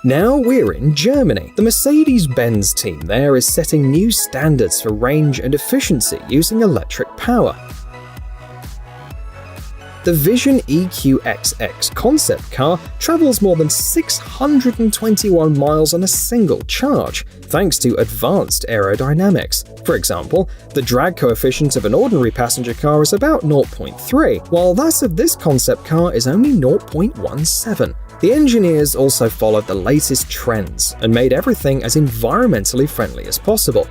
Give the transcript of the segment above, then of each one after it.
Now we're in Germany. The Mercedes-Benz team there is setting new standards for range and efficiency using electric power. The Vision EQXX concept car travels more than 621 miles on a single charge, thanks to advanced aerodynamics. For example, the drag coefficient of an ordinary passenger car is about 0.3, while that of this concept car is only 0.17. The engineers also followed the latest trends and made everything as environmentally friendly as possible.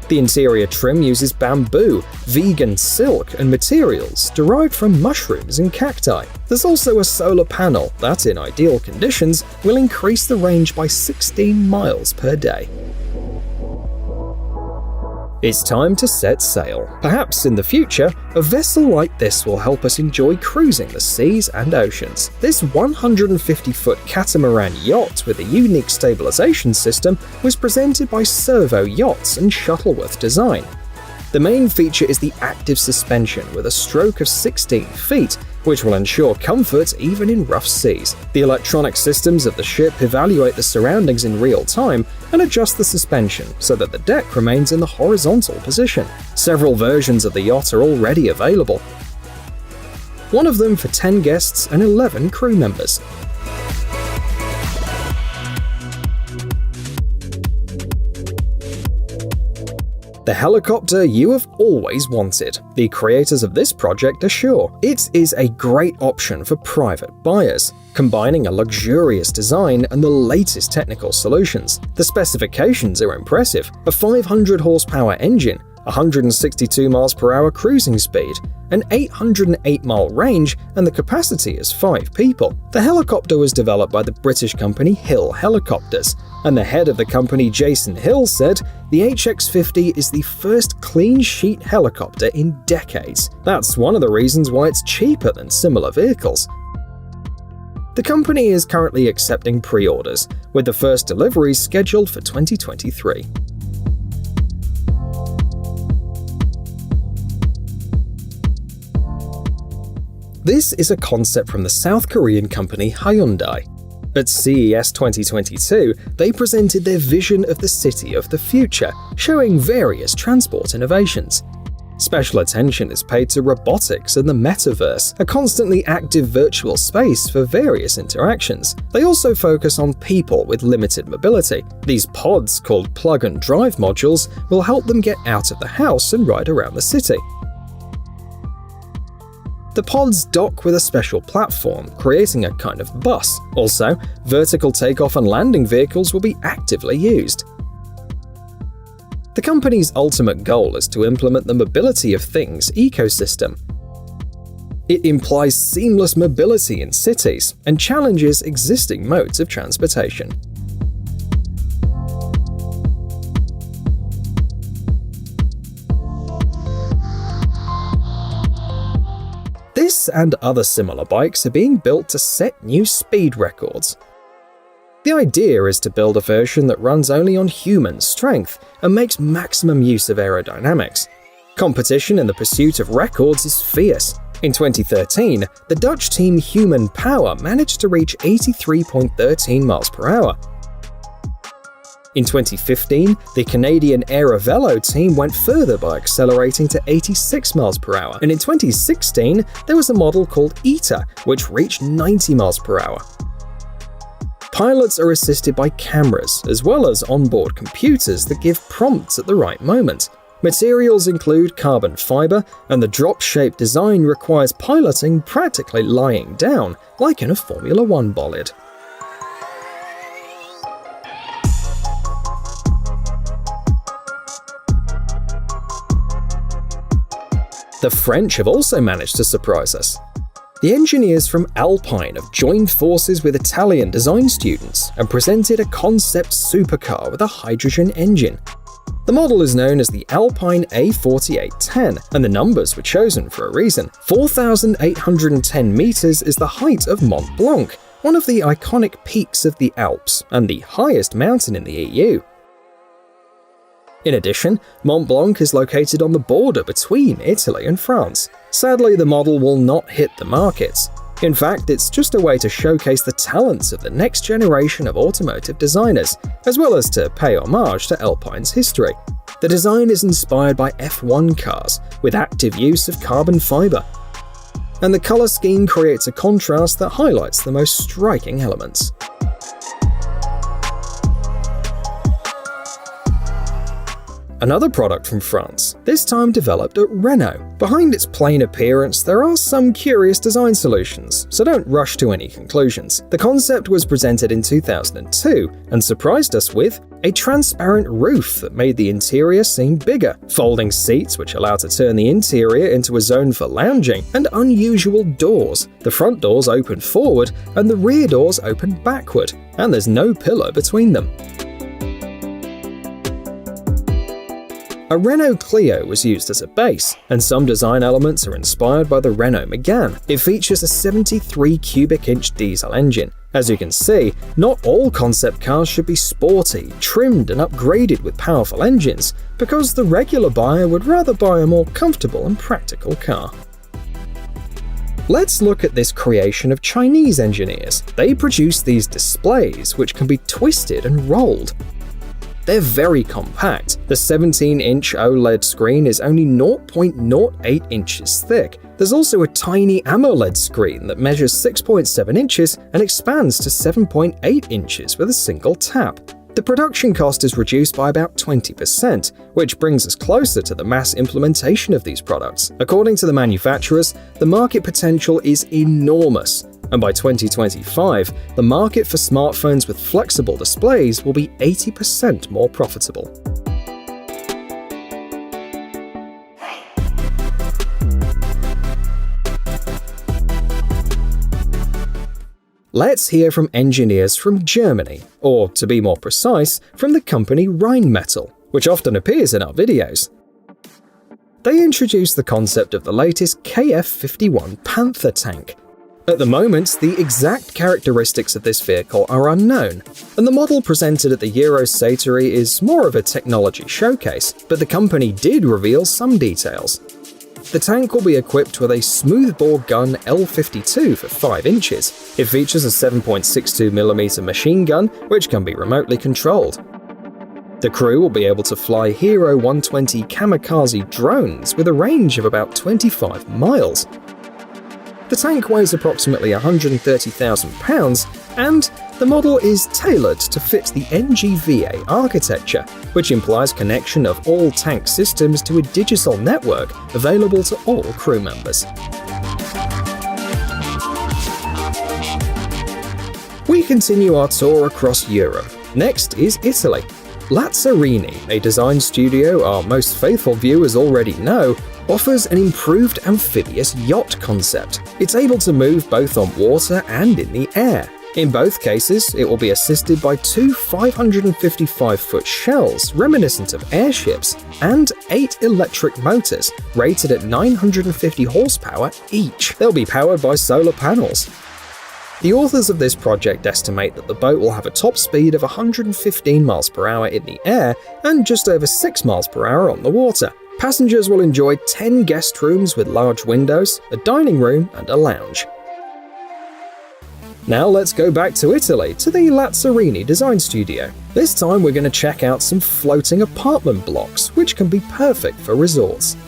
The interior trim uses bamboo, vegan silk, and materials derived from mushrooms and cacti. There's also a solar panel that, in ideal conditions, will increase the range by 16 miles per day. It's time to set sail. Perhaps in the future, a vessel like this will help us enjoy cruising the seas and oceans. This 150-foot catamaran yacht with a unique stabilization system was presented by Servo Yachts and Shuttleworth Design. The main feature is the active suspension with a stroke of 16 feet, which will ensure comfort even in rough seas. The electronic systems of the ship evaluate the surroundings in real time and adjust the suspension so that the deck remains in the horizontal position. Several versions of the yacht are already available, one of them for 10 guests and 11 crew members. The helicopter you have always wanted. The creators of this project are sure. It is a great option for private buyers, combining a luxurious design and the latest technical solutions. The specifications are impressive: a 500 horsepower engine, 162 miles per hour cruising speed, an 808-mile range, and the capacity is 5 people. The helicopter was developed by the British company Hill Helicopters, and the head of the company, Jason Hill, said, "The HX50 is the first clean sheet helicopter in decades. That's one of the reasons why it's cheaper than similar vehicles." The company is currently accepting pre-orders, with the first deliveries scheduled for 2023. This is a concept from the South Korean company Hyundai. At CES 2022, they presented their vision of the city of the future, showing various transport innovations. Special attention is paid to robotics and the metaverse, a constantly active virtual space for various interactions. They also focus on people with limited mobility. These pods, called plug-and-drive modules, will help them get out of the house and ride around the city. The pods dock with a special platform, creating a kind of bus. Also, vertical takeoff and landing vehicles will be actively used. The company's ultimate goal is to implement the mobility of things ecosystem. It implies seamless mobility in cities and challenges existing modes of transportation. This and other similar bikes are being built to set new speed records. The idea is to build a version that runs only on human strength and makes maximum use of aerodynamics. Competition in the pursuit of records is fierce. In 2013, the Dutch team Human Power managed to reach 83.13 miles per hour. In 2015, the Canadian Velo team went further by accelerating to 86 miles per hour, and in 2016, there was a model called ETA, which reached 90 miles per hour. Pilots are assisted by cameras, as well as onboard computers that give prompts at the right moment. Materials include carbon fiber, and the drop-shaped design requires piloting practically lying down, like in a Formula One bolide. The French have also managed to surprise us. The engineers from Alpine have joined forces with Italian design students and presented a concept supercar with a hydrogen engine. The model is known as the Alpine A4810, and the numbers were chosen for a reason. 4,810 meters is the height of Mont Blanc, one of the iconic peaks of the Alps and the highest mountain in the EU. In addition, Mont Blanc is located on the border between Italy and France. Sadly, the model will not hit the markets. In fact, it's just a way to showcase the talents of the next generation of automotive designers, as well as to pay homage to Alpine's history. The design is inspired by F1 cars, with active use of carbon fiber. And the color scheme creates a contrast that highlights the most striking elements. Another product from France, this time developed at Renault. Behind its plain appearance, there are some curious design solutions, so don't rush to any conclusions. The concept was presented in 2002 and surprised us with a transparent roof that made the interior seem bigger, folding seats which allow to turn the interior into a zone for lounging, and unusual doors. The front doors open forward and the rear doors open backward, and there's no pillar between them. A Renault Clio was used as a base, and some design elements are inspired by the Renault Megane. It features a 73 cubic inch diesel engine. As you can see, not all concept cars should be sporty, trimmed and upgraded with powerful engines, because the regular buyer would rather buy a more comfortable and practical car. Let's look at this creation of Chinese engineers. They produce these displays which can be twisted and rolled. They're very compact. The 17-inch OLED screen is only 0.08 inches thick. There's also a tiny AMOLED screen that measures 6.7 inches and expands to 7.8 inches with a single tap. The production cost is reduced by about 20%, which brings us closer to the mass implementation of these products. According to the manufacturers, the market potential is enormous, and by 2025, the market for smartphones with flexible displays will be 80% more profitable. Let's hear from engineers from Germany, or to be more precise, from the company Rheinmetall, which often appears in our videos. They introduced the concept of the latest KF51 Panther tank. At the moment, the exact characteristics of this vehicle are unknown, and the model presented at the Eurosatory is more of a technology showcase, but the company did reveal some details. The tank will be equipped with a smoothbore gun L52 for 5 inches. It features a 7.62mm machine gun, which can be remotely controlled. The crew will be able to fly Hero 120 kamikaze drones with a range of about 25 miles. The tank weighs approximately 130,000 pounds, and the model is tailored to fit the NGVA architecture, which implies connection of all tank systems to a digital network available to all crew members. We continue our tour across Europe. Next is Italy. Lazzarini, a design studio our most faithful viewers already know, offers an improved amphibious yacht concept. It's able to move both on water and in the air. In both cases, it will be assisted by 2 555-foot shells reminiscent of airships and 8 electric motors rated at 950 horsepower each. They'll be powered by solar panels. The authors of this project estimate that the boat will have a top speed of 115 miles per hour in the air and just over 6 miles per hour on the water. Passengers will enjoy 10 guest rooms with large windows, a dining room, and a lounge. Now let's go back to Italy, to the Lazzarini design studio. This time we're going to check out some floating apartment blocks, which can be perfect for resorts.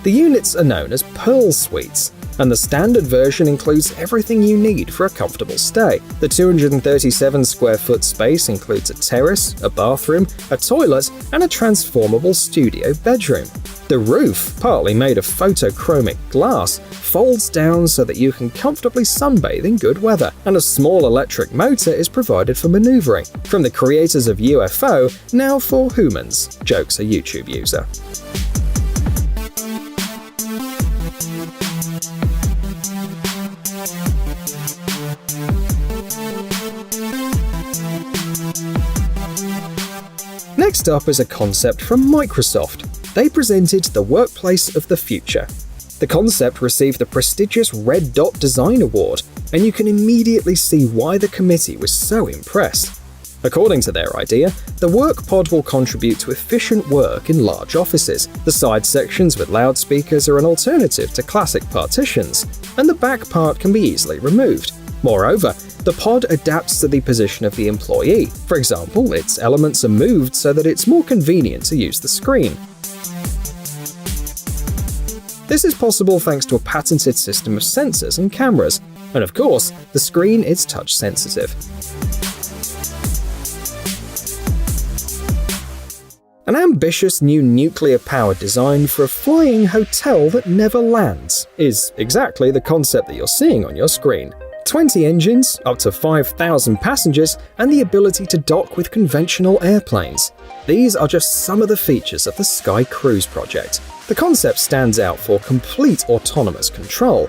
The units are known as Pearl Suites, and the standard version includes everything you need for a comfortable stay. The 237 square foot space includes a terrace, a bathroom, a toilet, and a transformable studio bedroom. The roof, partly made of photochromic glass, folds down so that you can comfortably sunbathe in good weather, and a small electric motor is provided for maneuvering. From the creators of UFO, now for humans, jokes a YouTube user. Next up is a concept from Microsoft. They presented the workplace of the future. The concept received the prestigious Red Dot Design Award, and you can immediately see why the committee was so impressed. According to their idea, the work pod will contribute to efficient work in large offices. The side sections with loudspeakers are an alternative to classic partitions, and the back part can be easily removed. Moreover, the pod adapts to the position of the employee. For example, its elements are moved so that it's more convenient to use the screen. This is possible thanks to a patented system of sensors and cameras, and of course, the screen is touch sensitive. An ambitious new nuclear-powered design for a flying hotel that never lands is exactly the concept that you're seeing on your screen. 20 engines, up to 5,000 passengers, and the ability to dock with conventional airplanes. These are just some of the features of the Sky Cruise project. The concept stands out for complete autonomous control.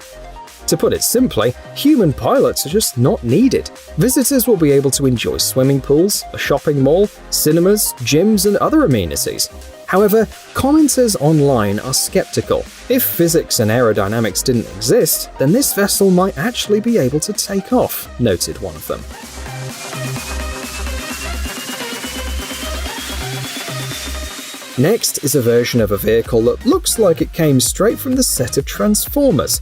To put it simply, human pilots are just not needed. Visitors will be able to enjoy swimming pools, a shopping mall, cinemas, gyms, and other amenities. However, commenters online are skeptical. If physics and aerodynamics didn't exist, then this vessel might actually be able to take off, noted one of them. Next is a version of a vehicle that looks like it came straight from the set of Transformers.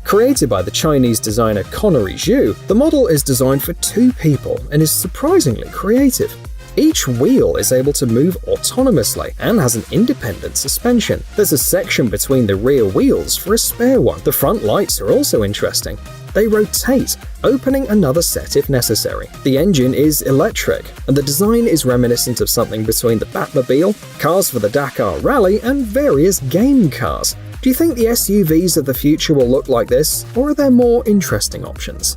Created by the Chinese designer Connery Zhu, the model is designed for 2 people and is surprisingly creative. Each wheel is able to move autonomously and has an independent suspension. There's a section between the rear wheels for a spare one. The front lights are also interesting. They rotate, opening another set if necessary. The engine is electric, and the design is reminiscent of something between the Batmobile, Cars for the Dakar Rally, and various game cars. Do you think the SUVs of the future will look like this, or are there more interesting options?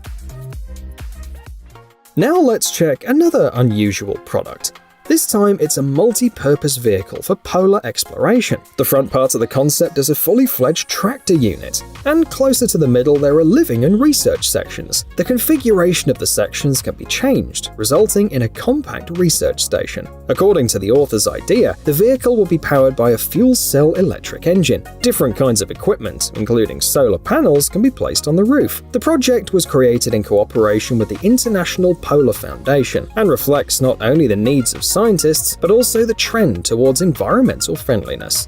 Now let's check another unusual product. This time it's a multi-purpose vehicle for polar exploration. The front part of the concept is a fully fledged tractor unit, and closer to the middle there are living and research sections. The configuration of the sections can be changed, resulting in a compact research station. According to the author's idea, the vehicle will be powered by a fuel cell electric engine. Different kinds of equipment, including solar panels, can be placed on the roof. The project was created in cooperation with the International Polar Foundation and reflects not only the needs of scientists, but also the trend towards environmental friendliness.